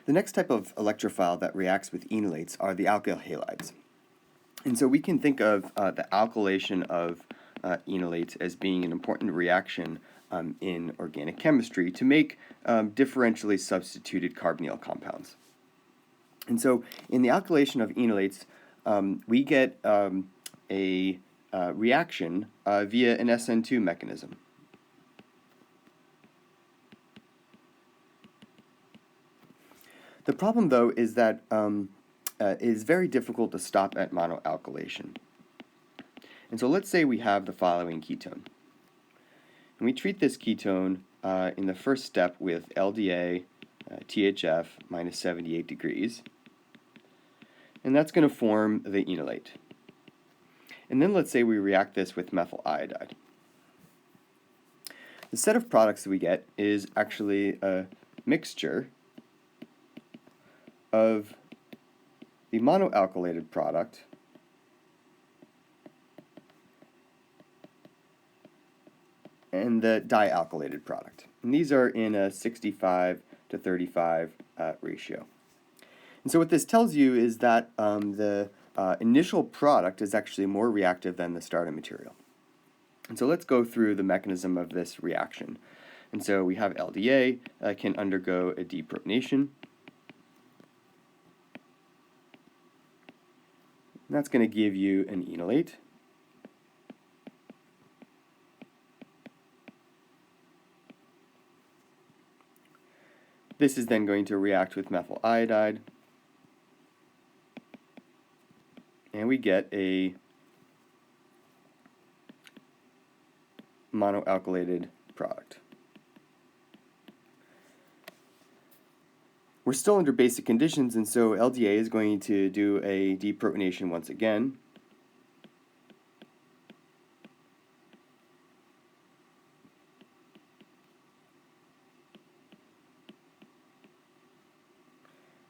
The next type of electrophile that reacts with enolates are the alkyl halides. And so we can think of the alkylation of enolates as being an important reaction in organic chemistry to make differentially substituted carbonyl compounds. And so in the alkylation of enolates, we get a reaction via an SN2 mechanism. The problem, though, is that it is very difficult to stop at monoalkylation. And so let's say we have the following ketone. And we treat this ketone in the first step with LDA, THF, minus 78 degrees. And that's going to form the enolate. And then let's say we react this with methyl iodide. The set of products that we get is actually a mixture of the monoalkylated product and the dialkylated product. And these are in a 65 to 35 ratio. And so what this tells you is that the initial product is actually more reactive than the starting material. And so let's go through the mechanism of this reaction. And so we have LDA can undergo a deprotonation. And that's going to give you an enolate. This is then going to react with methyl iodide. And we get a monoalkylated product. We're still under basic conditions, and so LDA is going to do a deprotonation once again.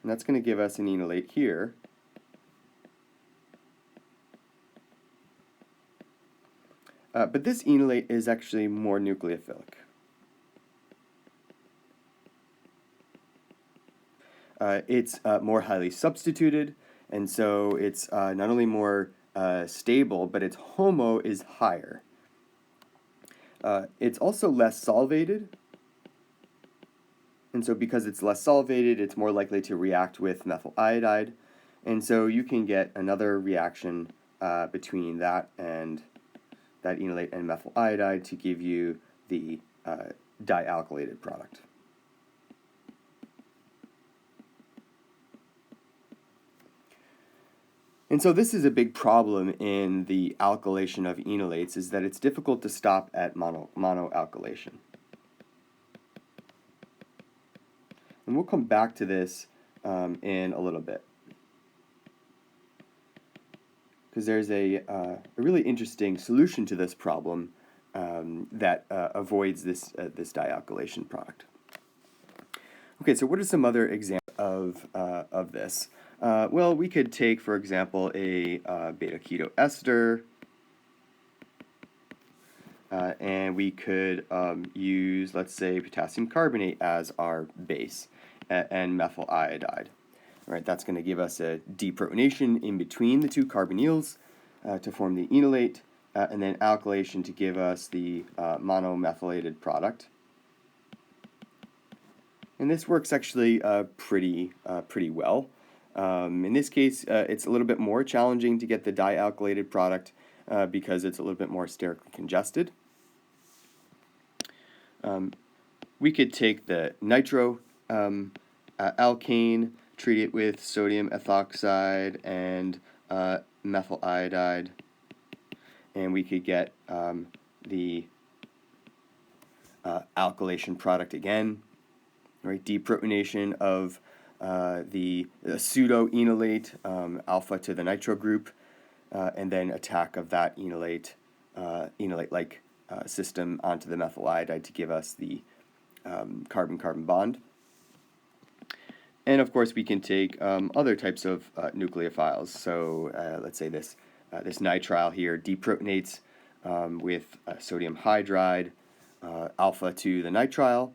And that's going to give us an enolate here. But this enolate is actually more nucleophilic. It's more highly substituted, and so it's not only more stable, but its HOMO is higher. It's also less solvated, and so because it's less solvated, it's more likely to react with methyl iodide, and so you can get another reaction between that enolate and methyl iodide to give you the dialkylated product. And so this is a big problem in the alkylation of enolates, is that it's difficult to stop at monoalkylation. And we'll come back to this in a little bit, because there's a really interesting solution to this problem that avoids this dialkylation product. Okay, so what are some other examples of this? Well, we could take, for example, a beta-keto ester, and we could use, let's say, potassium carbonate as our base, and methyl iodide. All right, that's going to give us a deprotonation in between the two carbonyls to form the enolate, and then alkylation to give us the monomethylated product. And this works actually pretty well. In this case, it's a little bit more challenging to get the dialkylated product because it's a little bit more sterically congested. We could take the nitro alkane, treat it with sodium ethoxide and methyl iodide, and we could get the alkylation product again. Right, deprotonation of the pseudo-enolate alpha to the nitro group, and then attack of that enolate-like system onto the methyl iodide to give us the carbon-carbon bond. And of course, we can take other types of nucleophiles. So let's say this nitrile here deprotonates with sodium hydride alpha to the nitrile.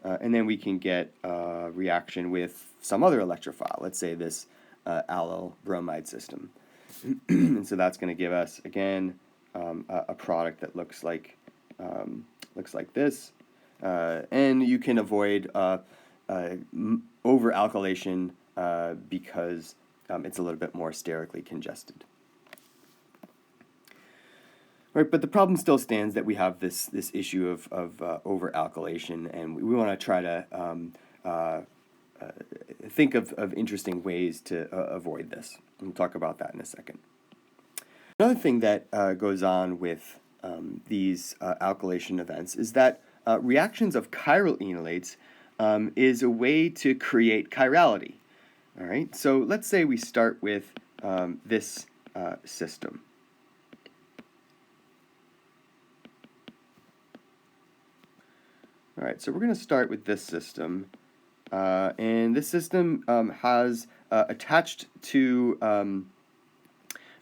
and then we can get a reaction with some other electrophile, let's say this allyl bromide system. And so that's going to give us, again, a product that looks like this. And you can avoid over-alkylation because it's a little bit more sterically congested. Right, but the problem still stands that we have this issue of over-alkylation, and we want to try to think of interesting ways to avoid this. We'll talk about that in a second. Another thing that goes on with these alkylation events is that reactions of chiral enolates is a way to create chirality. All right, so let's say we start with this system. All right, so we're going to start with this system, and this system has attached to,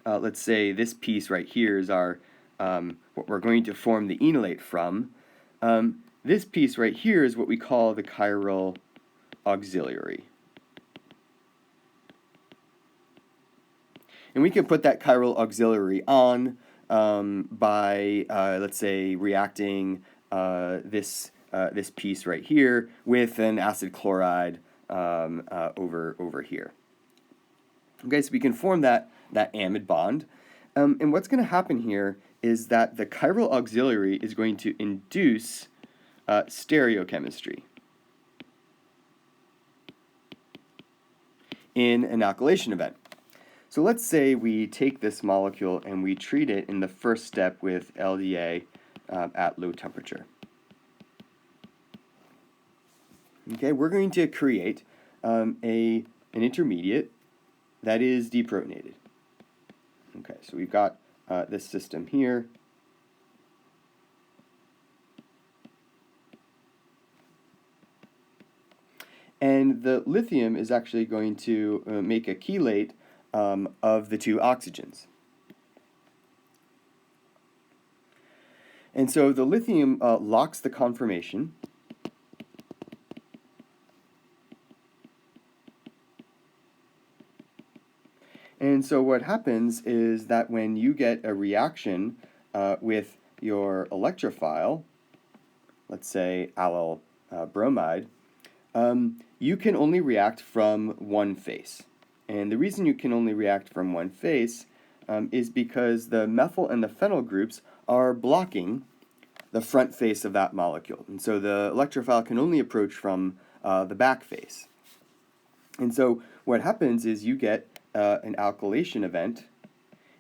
let's say this piece right here is our, what we're going to form the enolate from. This piece right here is what we call the chiral auxiliary. And we can put that chiral auxiliary on by, let's say, reacting this piece right here with an acid chloride over here. Okay, so we can form that amide bond. And what's going to happen here is that the chiral auxiliary is going to induce stereochemistry in an alkylation event. So let's say we take this molecule and we treat it in the first step with LDA at low temperature. Okay, we're going to create an intermediate that is deprotonated. Okay, so we've got this system here. And the lithium is actually going to make a chelate of the two oxygens. And so the lithium locks the conformation. And so what happens is that when you get a reaction with your electrophile, let's say allyl bromide, you can only react from one face. And the reason you can only react from one face is because the methyl and the phenyl groups are blocking the front face of that molecule. And so the electrophile can only approach from the back face. And so what happens is you get an alkylation event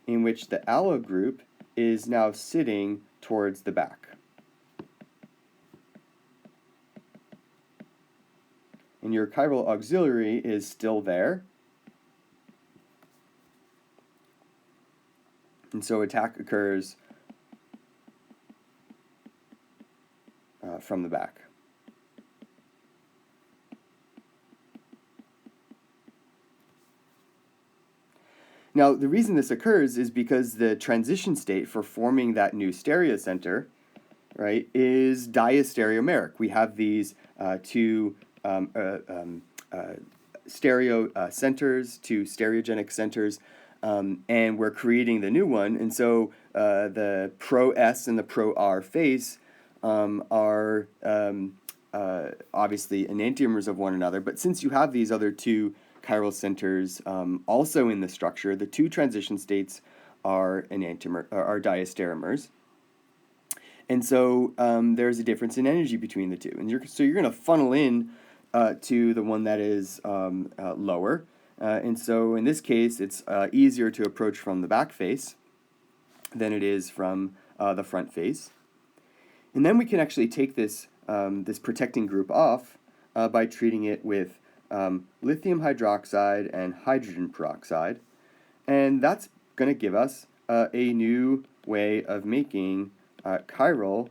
in which the allo group is now sitting towards the back. And your chiral auxiliary is still there. And so attack occurs from the back. Now, the reason this occurs is because the transition state for forming that new stereocenter, right, is diastereomeric. We have these two stereo centers, two stereogenic centers, and we're creating the new one. And so the pro-S and the pro-R face are obviously enantiomers of one another. But since you have these other two chiral centers also in the structure, the two transition states are diastereomers. And so there's a difference in energy between the two. And so you're going to funnel in to the one that is lower. And so in this case, it's easier to approach from the back face than it is from the front face. And then we can actually take this, this protecting group off by treating it with lithium hydroxide and hydrogen peroxide. And that's going to give us a new way of making chiral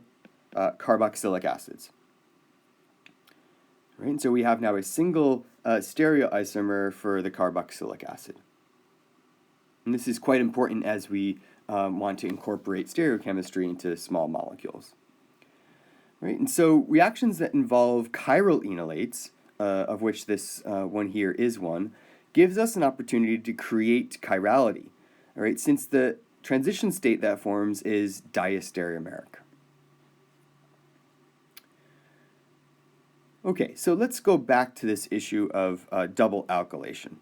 carboxylic acids. Right? And so we have now a single stereoisomer for the carboxylic acid. And this is quite important as we want to incorporate stereochemistry into small molecules. Right? And so reactions that involve chiral enolates, of which this one here is one, gives us an opportunity to create chirality, all right, since the transition state that forms is diastereomeric. Okay, so let's go back to this issue of double alkylation.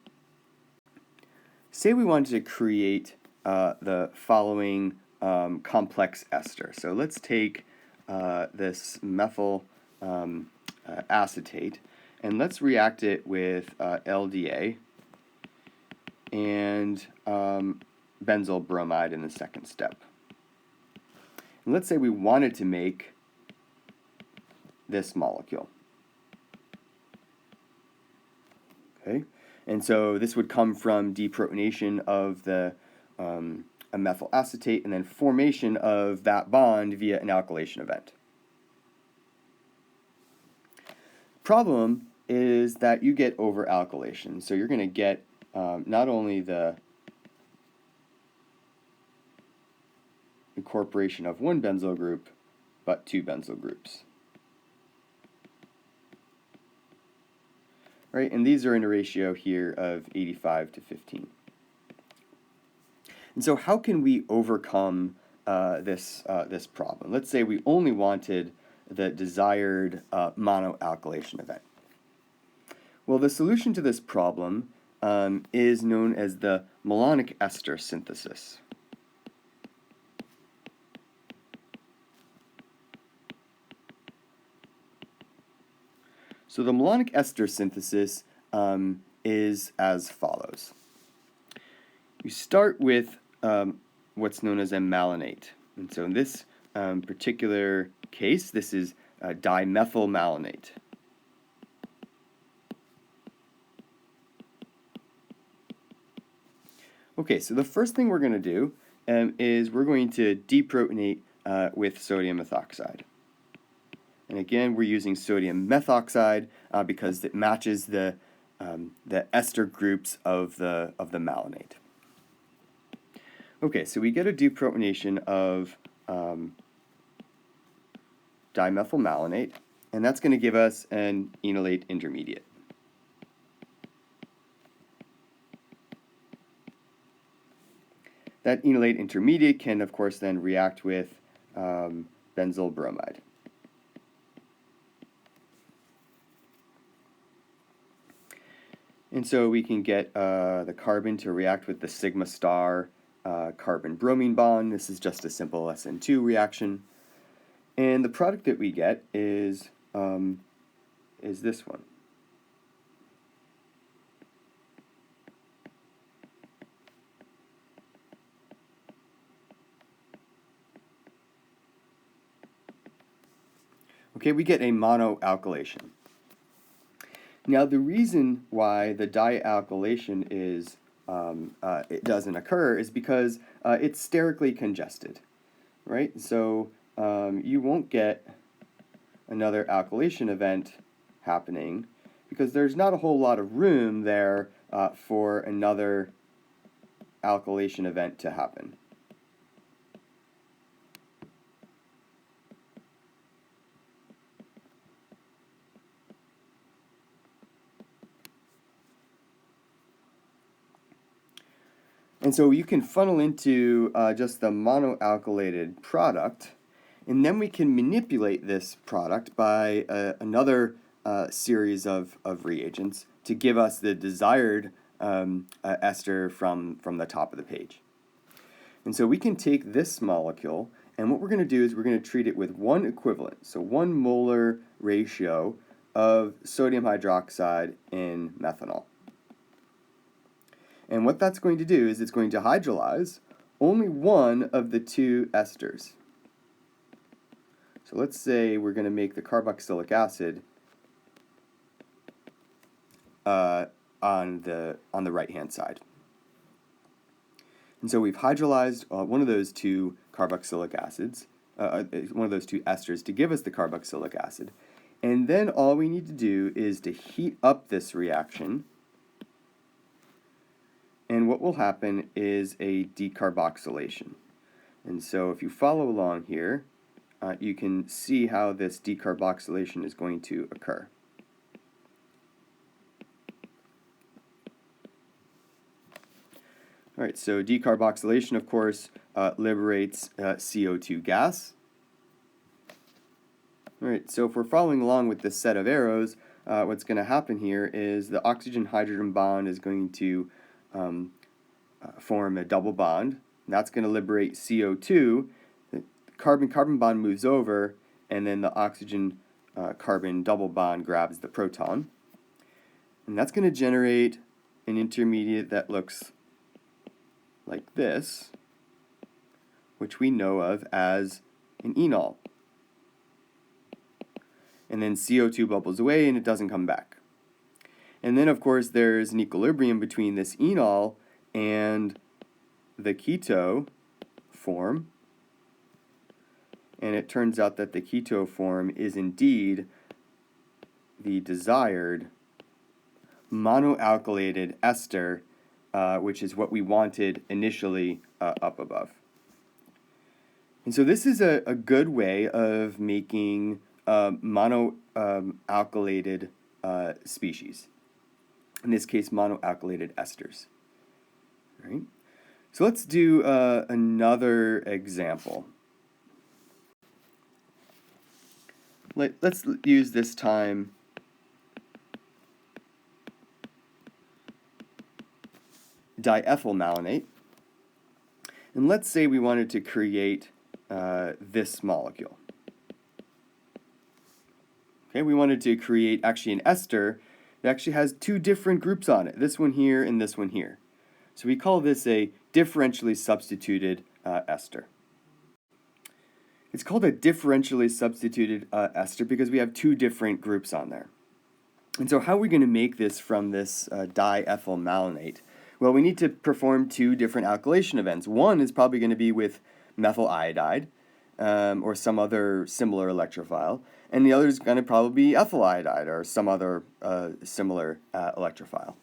Say we wanted to create the following complex ester. So let's take this methyl acetate and let's react it with LDA and benzyl bromide in the second step. And let's say we wanted to make this molecule. Okay, and so this would come from deprotonation of the a methyl acetate and then formation of that bond via an alkylation event. Problem is that you get over-alkylation, so you're going to get not only the incorporation of one benzyl group, but two benzyl groups. Right, and these are in a ratio here of 85 to 15. And so how can we overcome this problem? Let's say we only wanted the desired monoalkylation event. Well, the solution to this problem is known as the malonic ester synthesis. So the malonic ester synthesis is as follows. You start with what's known as a malonate. And so in this particular case, this is dimethyl malonate. Okay, so the first thing we're going to do is we're going to deprotonate with sodium methoxide. And again, we're using sodium methoxide because it matches the ester groups of the malonate. Okay, so we get a deprotonation of dimethyl malonate, and that's going to give us an enolate intermediate. That enolate intermediate can, of course, then react with benzyl bromide. And so we can get the carbon to react with the sigma star carbon-bromine bond. This is just a simple SN2 reaction. And the product that we get is this one. Okay, we get a monoalkylation. Now, the reason why the dialkylation is it doesn't occur is because it's sterically congested, right? So you won't get another alkylation event happening because there's not a whole lot of room there for another alkylation event to happen. And so you can funnel into just the monoalkylated product, and then we can manipulate this product by another series of reagents to give us the desired ester from the top of the page. And so we can take this molecule, and what we're going to do is we're going to treat it with one equivalent, so 1 molar ratio of sodium hydroxide in methanol. And what that's going to do is it's going to hydrolyze only one of the two esters. So let's say we're going to make the carboxylic acid on the right-hand side. And so we've hydrolyzed one of those two carboxylic acids, one of those two esters to give us the carboxylic acid. And then all we need to do is to heat up this reaction. And what will happen is a decarboxylation. And so if you follow along here, you can see how this decarboxylation is going to occur. All right, so decarboxylation, of course, liberates CO2 gas. All right, so if we're following along with this set of arrows, what's going to happen here is the oxygen-hydrogen bond is going to form a double bond. That's going to liberate CO2. The carbon-carbon bond moves over, and then the oxygen-carbon double bond grabs the proton. And that's going to generate an intermediate that looks like this, which we know of as an enol. And then CO2 bubbles away and it doesn't come back. And then, of course, there's an equilibrium between this enol and the keto form. And it turns out that the keto form is indeed the desired monoalkylated ester, which is what we wanted initially up above. And so this is a good way of making monoalkylated species. In this case, monoalkylated esters. All right. So let's do another example. Let's use this time diethyl malonate. And let's say we wanted to create this molecule. Okay, we wanted to create actually an ester that actually has two different groups on it, this one here and this one here. So we call this a differentially substituted ester. It's called a differentially substituted ester because we have two different groups on there. And so how are we going to make this from this diethyl malonate? Well, we need to perform two different alkylation events. One is probably going to be with methyl iodide or some other similar electrophile, and the other is going to probably be ethyl iodide or some other similar electrophile.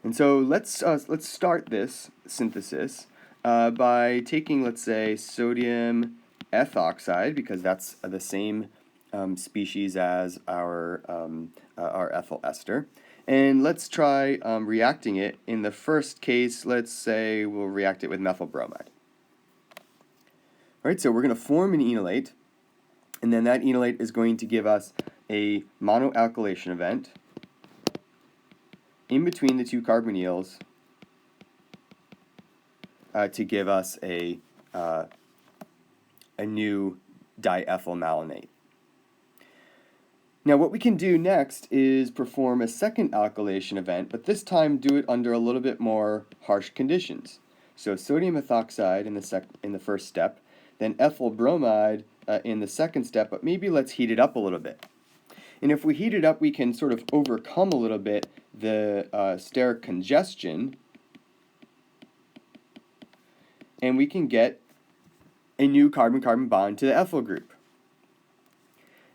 And so let's start this synthesis by taking, let's say, sodium ethoxide, because that's the same species as our ethyl ester. And let's try reacting it. In the first case, let's say we'll react it with methyl bromide. All right, so we're going to form an enolate, and then that enolate is going to give us a monoalkylation event in between the two carbonyls to give us a new diethyl malonate. Now what we can do next is perform a second alkylation event, but this time do it under a little bit more harsh conditions. So sodium ethoxide in the first step, then ethyl bromide in the second step, but maybe let's heat it up a little bit. And if we heat it up, we can sort of overcome a little bit the steric congestion, and we can get a new carbon-carbon bond to the ethyl group.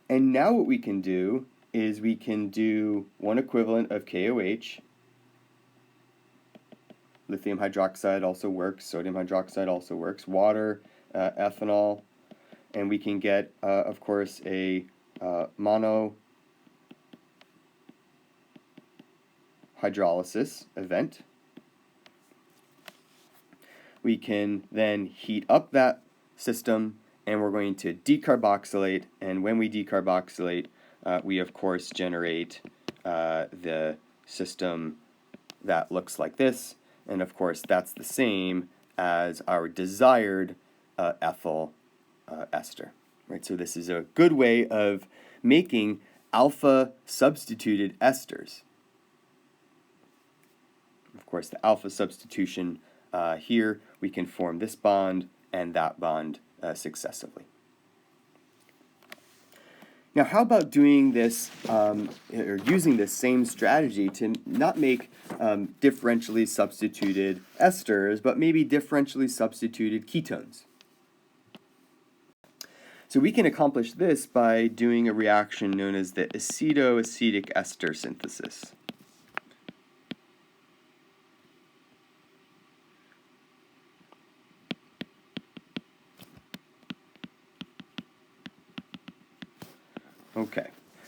And now what we can do is we can do one equivalent of KOH. Lithium hydroxide also works, sodium hydroxide also works, water, ethanol, and we can get, of course, a mono hydrolysis event. We can then heat up that system, and we're going to decarboxylate, and when we decarboxylate, we of course generate the system that looks like this, and of course that's the same as our desired ethyl ester. Right? So this is a good way of making alpha substituted esters. Of course, the alpha substitution here, we can form this bond and that bond successively. Now, how about doing this or using this same strategy to not make differentially substituted esters, but maybe differentially substituted ketones? So we can accomplish this by doing a reaction known as the acetoacetic ester synthesis. Okay,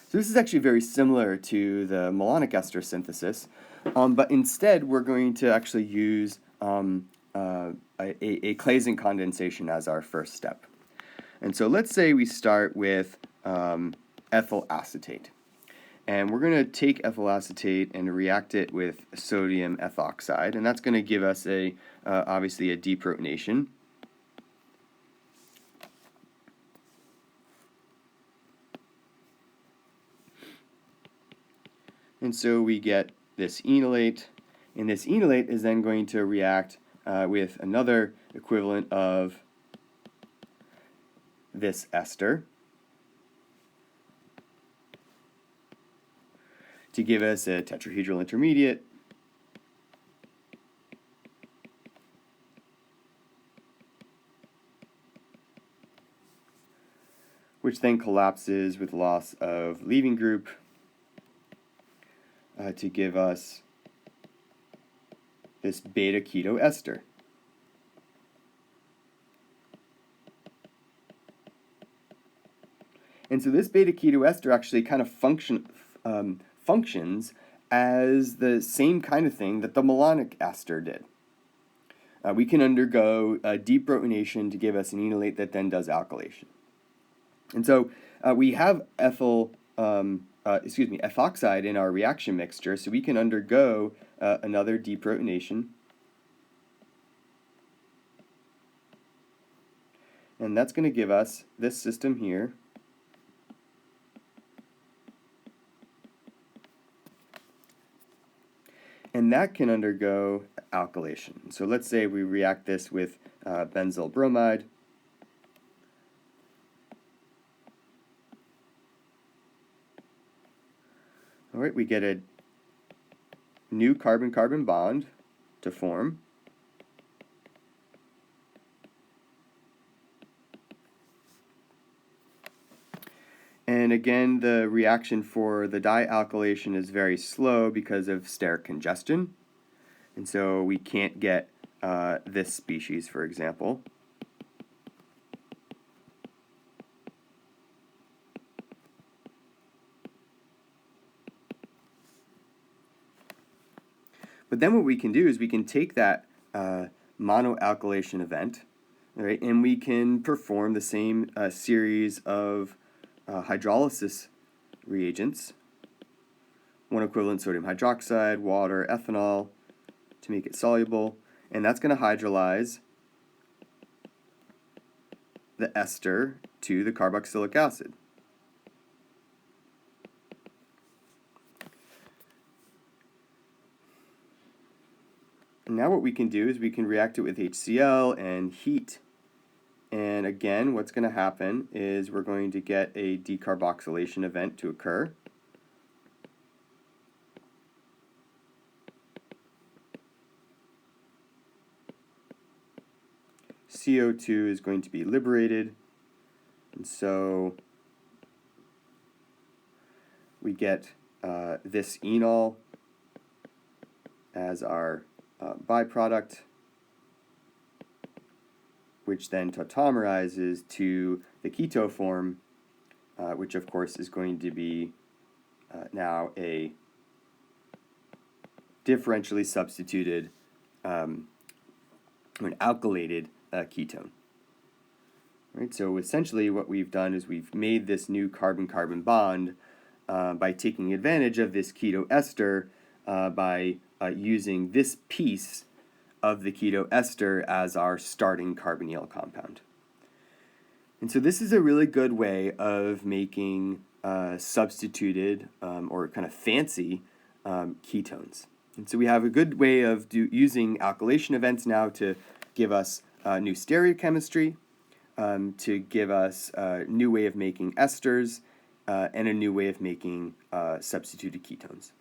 so this is actually very similar to the malonic ester synthesis, but instead we're going to actually use a Claisen condensation as our first step. And so let's say we start with ethyl acetate. And we're going to take ethyl acetate and react it with sodium ethoxide, and that's going to give us obviously a deprotonation. And so we get this enolate, and this enolate is then going to react with another equivalent of this ester to give us a tetrahedral intermediate, which then collapses with loss of leaving group to give us this beta keto ester. And so this beta keto ester actually kind of functions as the same kind of thing that the malonic ester did. We can undergo deprotonation to give us an enolate that then does alkylation. And so we have ethoxide in our reaction mixture, so we can undergo another deprotonation. And that's going to give us this system here. And that can undergo alkylation. So let's say we react this with benzyl bromide. All right, we get a new carbon-carbon bond to form. And again, the reaction for the dialkylation is very slow because of steric congestion. And so we can't get this species, for example. But then what we can do is we can take that monoalkylation event, right, and we can perform the same series of hydrolysis reagents, one equivalent sodium hydroxide, water, ethanol, to make it soluble, and that's going to hydrolyze the ester to the carboxylic acid. And now what we can do is we can react it with HCl and heat. And again, what's going to happen is we're going to get a decarboxylation event to occur. CO2 is going to be liberated, and so we get this enol as our byproduct, which then tautomerizes to the keto form, which of course is going to be now a differentially substituted, an alkylated ketone. Right, so essentially what we've done is we've made this new carbon-carbon bond by taking advantage of this keto ester by using this piece of the keto ester as our starting carbonyl compound. And so this is a really good way of making substituted or kind of fancy ketones. And so we have a good way of using alkylation events now to give us new stereochemistry, to give us a new way of making esters, and a new way of making substituted ketones.